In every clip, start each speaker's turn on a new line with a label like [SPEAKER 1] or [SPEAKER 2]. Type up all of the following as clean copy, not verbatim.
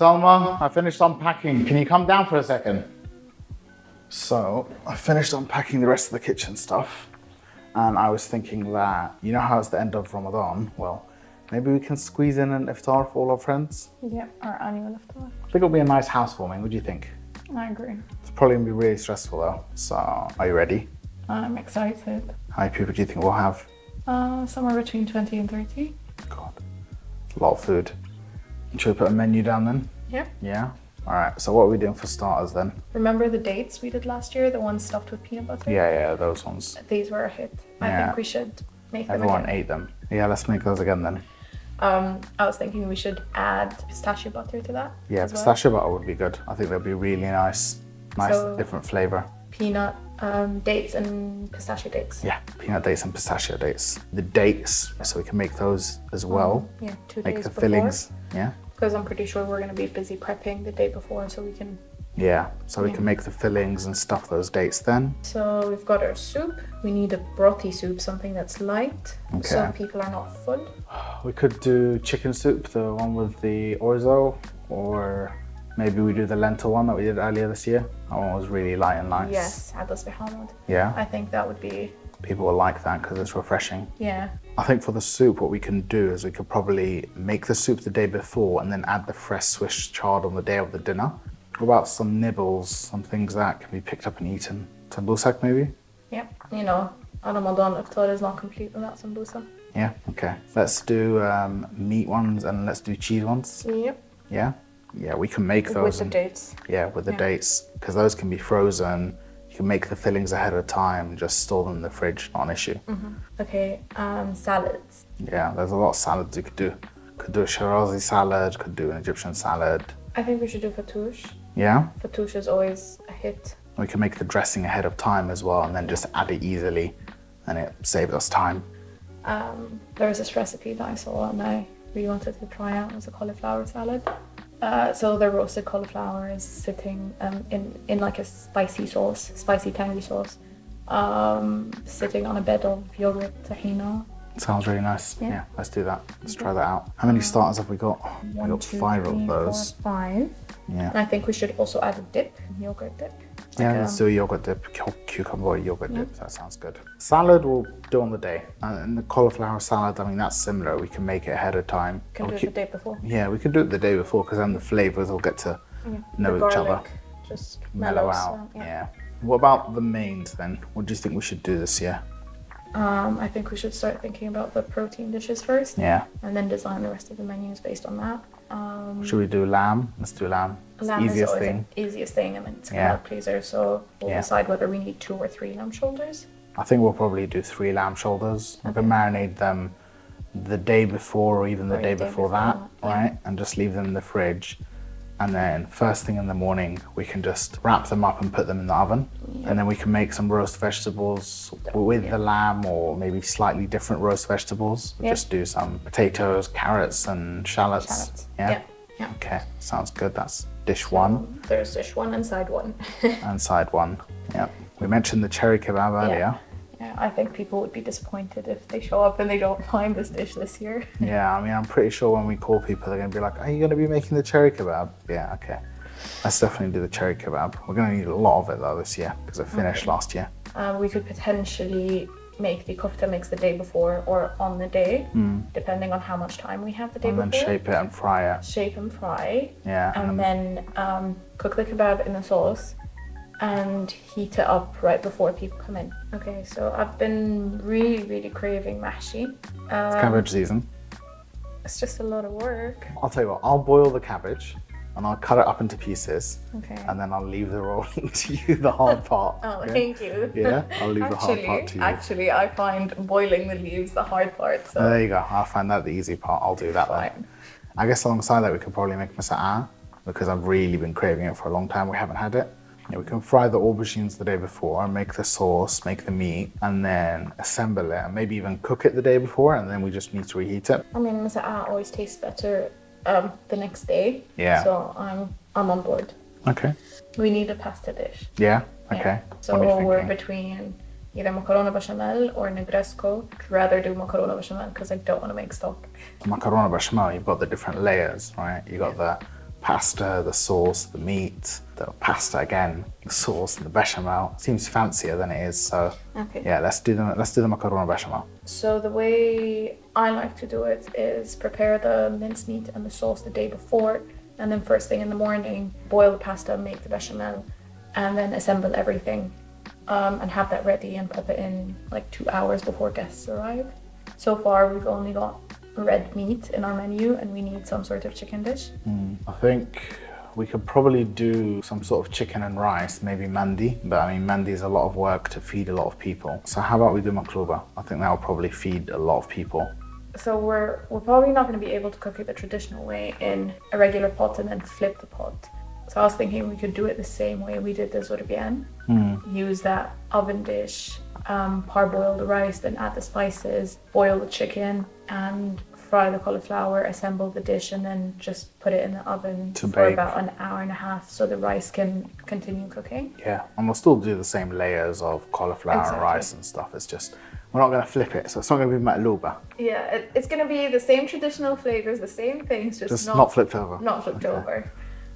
[SPEAKER 1] Salma, I finished unpacking. Can you come down for a second? So, I finished unpacking the rest of the kitchen stuff. And I was thinking that, you know how it's the end of Ramadan? Well, maybe we can squeeze in an iftar for all our friends?
[SPEAKER 2] Yeah, our annual iftar.
[SPEAKER 1] I think it'll be a nice housewarming. What do you think?
[SPEAKER 2] I agree.
[SPEAKER 1] It's probably gonna be really stressful though. So, are you ready?
[SPEAKER 2] I'm excited.
[SPEAKER 1] How many people do you think we'll have?
[SPEAKER 2] Somewhere between 20 and 30.
[SPEAKER 1] God, a lot of food. Should we put a menu down then?
[SPEAKER 2] Yeah.
[SPEAKER 1] Yeah? All right, so what are we doing for starters then?
[SPEAKER 2] Remember the dates we did last year? The ones stuffed with peanut butter?
[SPEAKER 1] Yeah, those ones.
[SPEAKER 2] These were a hit. I think we should make them
[SPEAKER 1] Everyone
[SPEAKER 2] again.
[SPEAKER 1] ate them. Yeah, let's make those again then.
[SPEAKER 2] I was thinking we should add pistachio butter to that.
[SPEAKER 1] Yeah,
[SPEAKER 2] as well.
[SPEAKER 1] pistachio butter would be good. I think that'd be really nice. Nice,
[SPEAKER 2] So-
[SPEAKER 1] different flavor.
[SPEAKER 2] Peanut dates and pistachio dates.
[SPEAKER 1] Yeah, peanut dates and pistachio dates. The dates, so we can make those as well.
[SPEAKER 2] Yeah, 2
[SPEAKER 1] Make
[SPEAKER 2] days
[SPEAKER 1] the
[SPEAKER 2] before.
[SPEAKER 1] fillings. Yeah.
[SPEAKER 2] Because I'm pretty sure we're going to be busy prepping the day before, so we can.
[SPEAKER 1] Yeah, so we can make the fillings and stuff those dates then.
[SPEAKER 2] So we've got our soup. We need a brothy soup, something that's light,
[SPEAKER 1] Okay.
[SPEAKER 2] so people are not full.
[SPEAKER 1] We could do chicken soup, the one with the orzo, or maybe we do the lentil one that we did earlier this year. That one was really light and nice.
[SPEAKER 2] Yes, Adas Bihamad.
[SPEAKER 1] Yeah,
[SPEAKER 2] I think that would be,
[SPEAKER 1] people will like that because it's refreshing.
[SPEAKER 2] yeah.
[SPEAKER 1] I think for the soup, what we can do is we could probably make the soup the day before and then add the fresh Swiss chard on the day of the dinner. What about some nibbles, some things that can be picked up and eaten? Sambusak maybe?
[SPEAKER 2] Yeah, you know, a Ramadan iftar is not complete without sambusa.
[SPEAKER 1] Yeah, okay. Let's do meat ones and let's do cheese ones.
[SPEAKER 2] Yep.
[SPEAKER 1] Yeah? Yeah, we can make those.
[SPEAKER 2] With the
[SPEAKER 1] and-
[SPEAKER 2] dates.
[SPEAKER 1] Yeah, with the
[SPEAKER 2] Yeah.
[SPEAKER 1] dates, because those can be frozen. You can make the fillings ahead of time and just store them in the fridge, not an issue.
[SPEAKER 2] Okay, salads.
[SPEAKER 1] Yeah, there's a lot of salads you could do. Could do a Shirazi salad, could do an Egyptian salad.
[SPEAKER 2] I think we should do fattoush.
[SPEAKER 1] Yeah?
[SPEAKER 2] Fattoush is always a hit.
[SPEAKER 1] We can make the dressing ahead of time as well and then just add it easily and it saves us time.
[SPEAKER 2] There was this recipe that I saw and I really wanted to try out. It was a cauliflower salad. So the roasted cauliflower is sitting in like a spicy sauce, spicy tangy sauce, sitting on a bed of yogurt, tahina.
[SPEAKER 1] Sounds really nice.
[SPEAKER 2] Yeah.
[SPEAKER 1] Yeah, let's do that. Let's try that out. How many starters have we got? We
[SPEAKER 2] One,
[SPEAKER 1] got
[SPEAKER 2] two,
[SPEAKER 1] 5
[SPEAKER 2] three,
[SPEAKER 1] of those.
[SPEAKER 2] 4, 5.
[SPEAKER 1] Yeah.
[SPEAKER 2] And I think we should also add a dip, yogurt dip.
[SPEAKER 1] Yeah,
[SPEAKER 2] Like,
[SPEAKER 1] let's do a yogurt dip, cucumber yogurt dip. That sounds good. Salad we'll do on the day. And the cauliflower salad, I mean, that's similar. We can make it ahead of time.
[SPEAKER 2] Can do
[SPEAKER 1] We'll
[SPEAKER 2] it the day before.
[SPEAKER 1] Yeah, we can do it the day before because then the flavors will get to know
[SPEAKER 2] the
[SPEAKER 1] each other,
[SPEAKER 2] garlic just
[SPEAKER 1] mellow
[SPEAKER 2] mellows,
[SPEAKER 1] out.
[SPEAKER 2] so,
[SPEAKER 1] Yeah. What about the mains then? What do you think we should do this year?
[SPEAKER 2] I think we should start thinking about the protein dishes first,
[SPEAKER 1] Yeah.
[SPEAKER 2] and then design the rest of the menus based on that.
[SPEAKER 1] Should we do lamb? Let's do lamb. It's the
[SPEAKER 2] Lamb is
[SPEAKER 1] easiest
[SPEAKER 2] always
[SPEAKER 1] thing.
[SPEAKER 2] the easiest thing, and it's a
[SPEAKER 1] Yeah.
[SPEAKER 2] crowd pleaser, so we'll
[SPEAKER 1] Yeah.
[SPEAKER 2] decide whether we need 2 or 3 lamb shoulders.
[SPEAKER 1] I think we'll probably do 3 lamb shoulders. We can marinate them the day before or even the day before that,
[SPEAKER 2] yeah.
[SPEAKER 1] right? And just leave them in the fridge. And then first thing in the morning, we can just wrap them up and put them in the oven. And then we can make some roast vegetables with the lamb or maybe slightly different roast vegetables.
[SPEAKER 2] Yeah.
[SPEAKER 1] Just do some potatoes, carrots and shallots.
[SPEAKER 2] Shallots.
[SPEAKER 1] Yeah?
[SPEAKER 2] Yeah.
[SPEAKER 1] Okay, sounds good. That's dish 1
[SPEAKER 2] There's dish 1 and side 1.
[SPEAKER 1] and side 1. Yeah. We mentioned the cherry kebab earlier.
[SPEAKER 2] Yeah, I think people would be disappointed if they show up and they don't find this dish this year.
[SPEAKER 1] Yeah, I mean, I'm pretty sure when we call people, they're going to be like, are you going to be making the cherry kebab? Yeah, okay. Let's definitely do the cherry kebab. We're going to need a lot of it though this year because it finished last year.
[SPEAKER 2] We could potentially make the kofta mix the day before or on the day, depending on how much time we have the day
[SPEAKER 1] And then
[SPEAKER 2] before.
[SPEAKER 1] shape it and fry it.
[SPEAKER 2] Shape and fry.
[SPEAKER 1] Yeah.
[SPEAKER 2] And then cook the kebab in the sauce and heat it up right before people come in. Okay, so I've been really craving mahshi.
[SPEAKER 1] It's cabbage season.
[SPEAKER 2] It's just a lot of work.
[SPEAKER 1] I'll tell you what, I'll boil the cabbage and I'll cut it up into pieces.
[SPEAKER 2] Okay.
[SPEAKER 1] And then I'll leave the rolling to you, the hard part.
[SPEAKER 2] Oh,
[SPEAKER 1] okay?
[SPEAKER 2] thank you.
[SPEAKER 1] Yeah, I'll leave the hard part to you.
[SPEAKER 2] Actually, I find boiling the leaves the hard part. So
[SPEAKER 1] There you go. I'll find that the easy part. I'll do that then.
[SPEAKER 2] fine.
[SPEAKER 1] I guess alongside that, we could probably make masa'a because I've really been craving it for a long time. We haven't had it. Yeah, we can fry the aubergines the day before and make the sauce, make the meat, and then assemble it and maybe even cook it the day before, and then we just need to reheat it.
[SPEAKER 2] I mean, masa'a always tastes better the next day.
[SPEAKER 1] Yeah.
[SPEAKER 2] So I'm on board.
[SPEAKER 1] Okay.
[SPEAKER 2] We need a pasta dish.
[SPEAKER 1] Yeah?
[SPEAKER 2] Yeah.
[SPEAKER 1] Okay.
[SPEAKER 2] So
[SPEAKER 1] What are you
[SPEAKER 2] we're
[SPEAKER 1] thinking?
[SPEAKER 2] between either macarona bechamel or negresco. I'd rather do macarona bechamel because I don't want to make stock.
[SPEAKER 1] The macarona bechamel, you've got the different layers, right? You got the pasta, the sauce, the meat, the pasta again, the sauce, and the bechamel. Seems fancier than it is, so
[SPEAKER 2] Okay.
[SPEAKER 1] yeah, let's do the macaroni bechamel.
[SPEAKER 2] So the way I like to do it is prepare the mincemeat and the sauce the day before, and then first thing in the morning, boil the pasta, make the bechamel, and then assemble everything, and have that ready and pop it in like 2 hours before guests arrive. So far, we've only got red meat in our menu, and we need some sort of chicken dish.
[SPEAKER 1] I think we could probably do some sort of chicken and rice, maybe mandi, but I mean mandi is a lot of work to feed a lot of people. So how about we do makluba? I think that will probably feed a lot of people.
[SPEAKER 2] So we're probably not going to be able to cook it the traditional way in a regular pot and then flip the pot. So I was thinking we could do it the same way we did the zurbian. Use that oven dish, parboil the rice, then add the spices, boil the chicken, and fry the cauliflower, assemble the dish, and then just put it in the oven
[SPEAKER 1] To
[SPEAKER 2] for
[SPEAKER 1] bake.
[SPEAKER 2] about an hour and a half so the rice can continue cooking.
[SPEAKER 1] Yeah, and we'll still do the same layers of cauliflower and
[SPEAKER 2] Exactly.
[SPEAKER 1] rice and stuff. It's just, we're not going to flip it, so it's not going to be makluba.
[SPEAKER 2] Yeah, it's going to be the same traditional flavors, the same things,
[SPEAKER 1] Just not flipped over.
[SPEAKER 2] Not flipped
[SPEAKER 1] Okay.
[SPEAKER 2] over.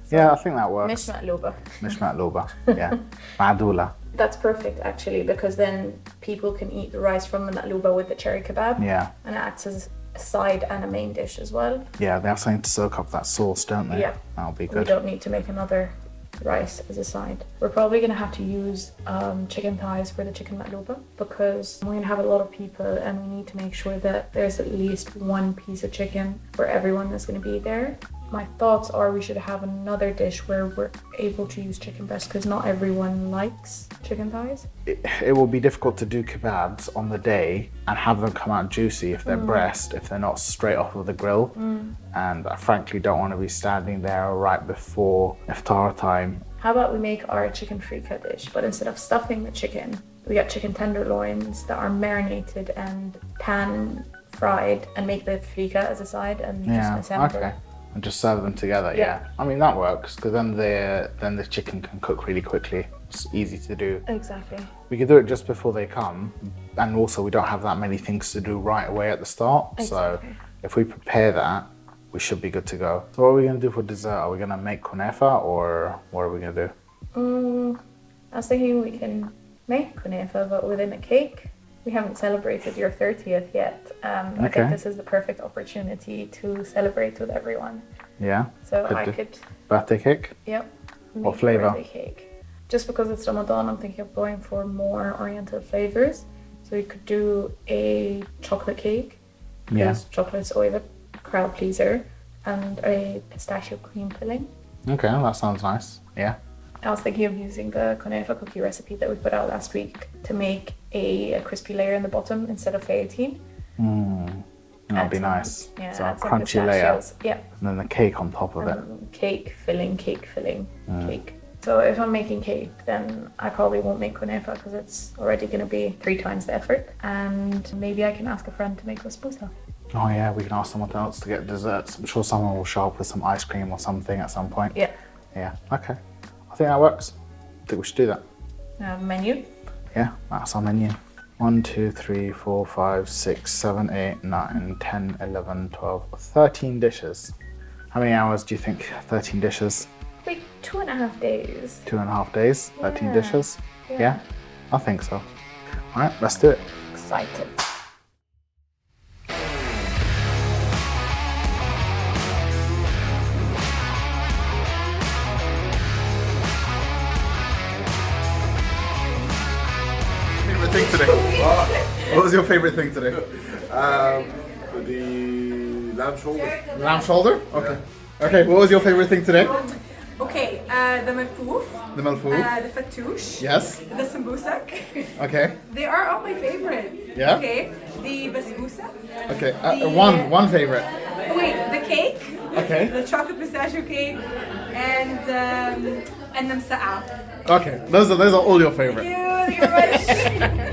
[SPEAKER 1] Yeah, I think that works.
[SPEAKER 2] Mish matluba.
[SPEAKER 1] Mish makluba. Yeah. Madula.
[SPEAKER 2] That's perfect actually, because then people can eat the rice from the matluba with the cherry kebab.
[SPEAKER 1] Yeah.
[SPEAKER 2] And it acts as a side and a main dish as well.
[SPEAKER 1] Yeah, they have something to soak up that sauce, don't they?
[SPEAKER 2] Yeah.
[SPEAKER 1] That'll be
[SPEAKER 2] We
[SPEAKER 1] good.
[SPEAKER 2] don't need to make another rice as a side. We're probably going to have to use chicken thighs for the chicken matluba, because we're going to have a lot of people and we need to make sure that there's at least one piece of chicken for everyone that's going to be there. My thoughts are we should have another dish where we're able to use chicken breast, because not everyone likes chicken thighs.
[SPEAKER 1] It will be difficult to do kebabs on the day and have them come out juicy if they're breast, if they're not straight off of the grill. And I frankly don't want to be standing there right before iftar time.
[SPEAKER 2] How about we make our chicken frika dish, but instead of stuffing the chicken, we got chicken tenderloins that are marinated and pan fried, and make the frika as a side and just assemble.
[SPEAKER 1] Okay. And just serve them together. Yeah. I mean that works, because then the chicken can cook really quickly. It's easy to do.
[SPEAKER 2] Exactly.
[SPEAKER 1] We could do it just before they come, and also we don't have that many things to do right away at the start.
[SPEAKER 2] Exactly.
[SPEAKER 1] So if we prepare that, we should be good to go. So what are we going to do for dessert? Are we going to make kunefa, or what are we going to do?
[SPEAKER 2] I was thinking we can make kunefa, but within a cake. We haven't celebrated your 30th yet. I
[SPEAKER 1] Okay.
[SPEAKER 2] think this is the perfect opportunity to celebrate with everyone.
[SPEAKER 1] Yeah.
[SPEAKER 2] So
[SPEAKER 1] Could
[SPEAKER 2] I
[SPEAKER 1] do.
[SPEAKER 2] could,
[SPEAKER 1] Birthday cake?
[SPEAKER 2] yep.
[SPEAKER 1] What
[SPEAKER 2] make a
[SPEAKER 1] flavour?
[SPEAKER 2] birthday cake. Just because it's Ramadan, I'm thinking of going for more oriental flavors. So we could do a chocolate cake,
[SPEAKER 1] Yeah.
[SPEAKER 2] because chocolate's always a crowd pleaser, and a pistachio cream filling.
[SPEAKER 1] Okay, well, that sounds nice. Yeah.
[SPEAKER 2] I was thinking of using the kunefa cookie recipe that we put out last week to make a crispy layer in the bottom instead of fettuccine.
[SPEAKER 1] That'd
[SPEAKER 2] Add
[SPEAKER 1] be
[SPEAKER 2] some-
[SPEAKER 1] nice.
[SPEAKER 2] Yeah,
[SPEAKER 1] So a
[SPEAKER 2] add some
[SPEAKER 1] crunchy layer,
[SPEAKER 2] pistachios. Yeah,
[SPEAKER 1] and then the cake on top of it.
[SPEAKER 2] cake filling, cake. So if I'm making cake, then I probably won't make kunefa, because it's already going to be 3 times the effort. And maybe I can ask a friend to make basbousa.
[SPEAKER 1] Oh yeah, we can ask someone else to get desserts. I'm sure someone will show up with some ice cream or something at some point.
[SPEAKER 2] Yeah.
[SPEAKER 1] Yeah, okay. I think that works. I think we should do that.
[SPEAKER 2] Menu.
[SPEAKER 1] Yeah, that's our menu. 1, 2, 3, 4, 5, 6, 7, 8, 9, 10, 11, 12, 13 dishes. How many hours do you think 13 dishes?
[SPEAKER 2] Like 2.5 days.
[SPEAKER 1] 2.5 days, 13
[SPEAKER 2] Yeah.
[SPEAKER 1] dishes?
[SPEAKER 2] Yeah.
[SPEAKER 1] Yeah, I think so. All right, let's do it.
[SPEAKER 2] Excited.
[SPEAKER 1] Favorite thing today? What was your favorite thing today?
[SPEAKER 3] The lamb shoulder.
[SPEAKER 1] Lamb shoulder? Okay. Okay, what was your favorite thing today?
[SPEAKER 4] Okay, the malfouf,
[SPEAKER 1] The malfouf.
[SPEAKER 4] the fatouche,
[SPEAKER 1] Yes.
[SPEAKER 4] the sambusak.
[SPEAKER 1] Okay.
[SPEAKER 4] They are all my favorite.
[SPEAKER 1] Yeah?
[SPEAKER 4] Okay, the basbousa.
[SPEAKER 1] Okay.
[SPEAKER 4] The-
[SPEAKER 1] One favorite.
[SPEAKER 4] Oh, wait, the cake.
[SPEAKER 1] Okay.
[SPEAKER 4] The chocolate pistachio cake, and the msa'a.
[SPEAKER 1] Okay. Those are all your favorite.
[SPEAKER 4] Thank you very much.